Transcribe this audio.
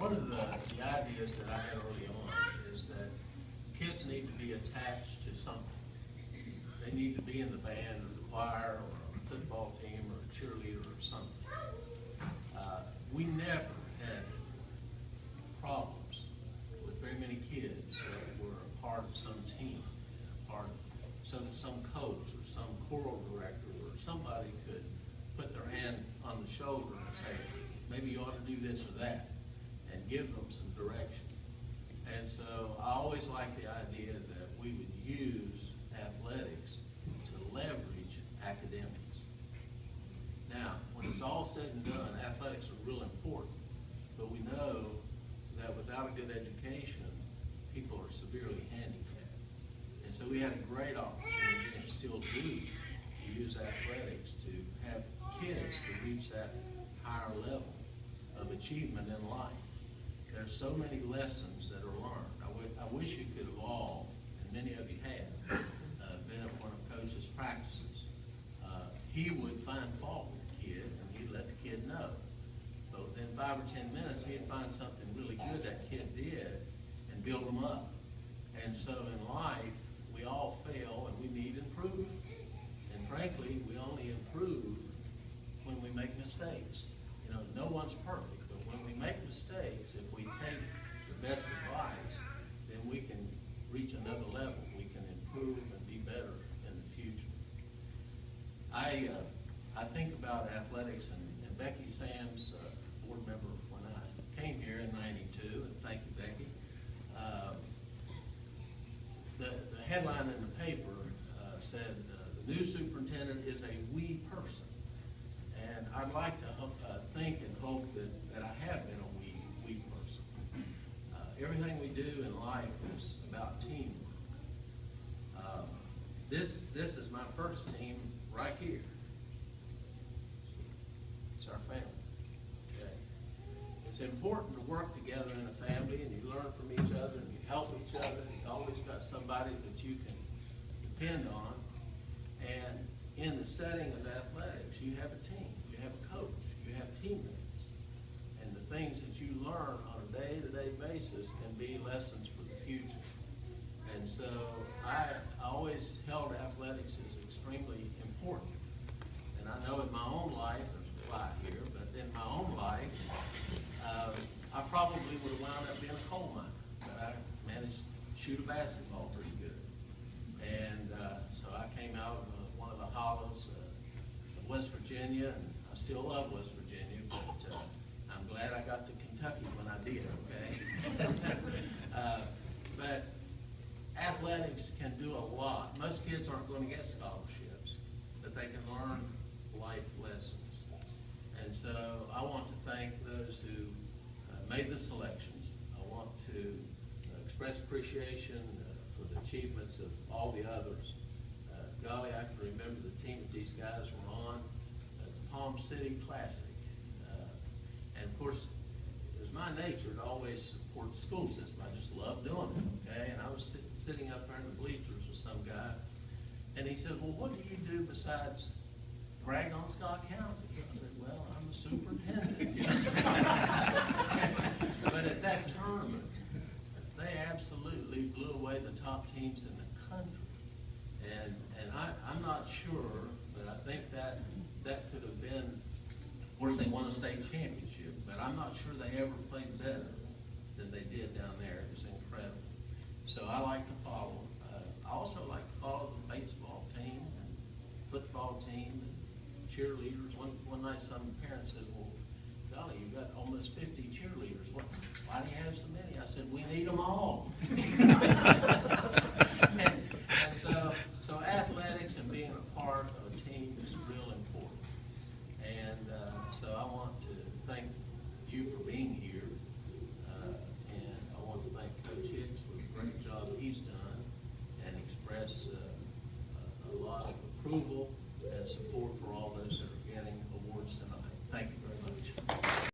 One of the ideas that I had early on is that kids need to be attached to something. They need to be in the band or the choir or on a football team or a cheerleader or something. We never had problems with very many kids that were a part of some team, a part of some coach or some choral director, or somebody could put their hand on the shoulder and say, maybe you ought to do this or that, and give them some direction. And so I always liked the idea that we would use athletics to leverage academics. Now, when it's all said and done, athletics are real important, but we know that without a good education, people are severely handicapped. And so we had a great opportunity, and still do, to use athletics to have kids to reach that higher level of achievement in life. There's so many lessons that are learned. I wish you could have all, and many of you have, been at one of Coach's practices. He would find fault with the kid, and he'd let the kid know. But within 5 or 10 minutes, he'd find something really good that kid did and build them up. And so in life, we all fail and we need improvement. And frankly, we only improve when we make mistakes. You know, no one's perfect, but when we make mistakes, if we take the best advice, then we can reach another level. We can improve and be better in the future. I think about athletics, and Becky Sams, board member when I came here in '92, and thank you, Becky. The headline in the paper said, the new superintendent is a we person. And I'd like to think and hope that I have been a we person. Everything we do in life is about teamwork. This is my first team right here. It's our family. Okay? It's important to work together in a family, and you learn from each other, and you help each other. You always got somebody that you can depend on. And in the setting of athletics, you have a team, you have a coach, you have teammates. And the things that you learn on a day-to-day basis can be lessons for the future. And so I always held athletics as extremely important. And I know in my own life, there's a fly here, but in my own life, I probably would have wound up being a coal miner. But I managed to shoot a basketball pretty good. And so I came out of one of the hollows of West Virginia, and I still love West Virginia, but I'm glad I got to Kentucky when I did, okay? But athletics can do a lot. Most kids aren't going to get scholarships, but they can learn life lessons. And so I want to thank those who made the selections. I want to express appreciation for the achievements of all the others. Golly, I can remember the team that these guys were on. It's Palm City Classic. And of course, it was my nature to always support the school system. I just loved doing it, okay? And I was sitting up there in the bleachers with some guy, and he said, well, what do you do besides brag on Scott County? I said, well, I'm a superintendent. You know? But at that tournament, they absolutely blew away the top teams in the country. And I'm not sure, but I think that could have been, of course they won a state championship, but I'm not sure they ever played better than they did down there. It was incredible. So I like to follow. I also like to follow the baseball team and football team and cheerleaders. One night some parents said, well, golly, you've got almost 50 cheerleaders. Why do you have so many? I said, we need them all.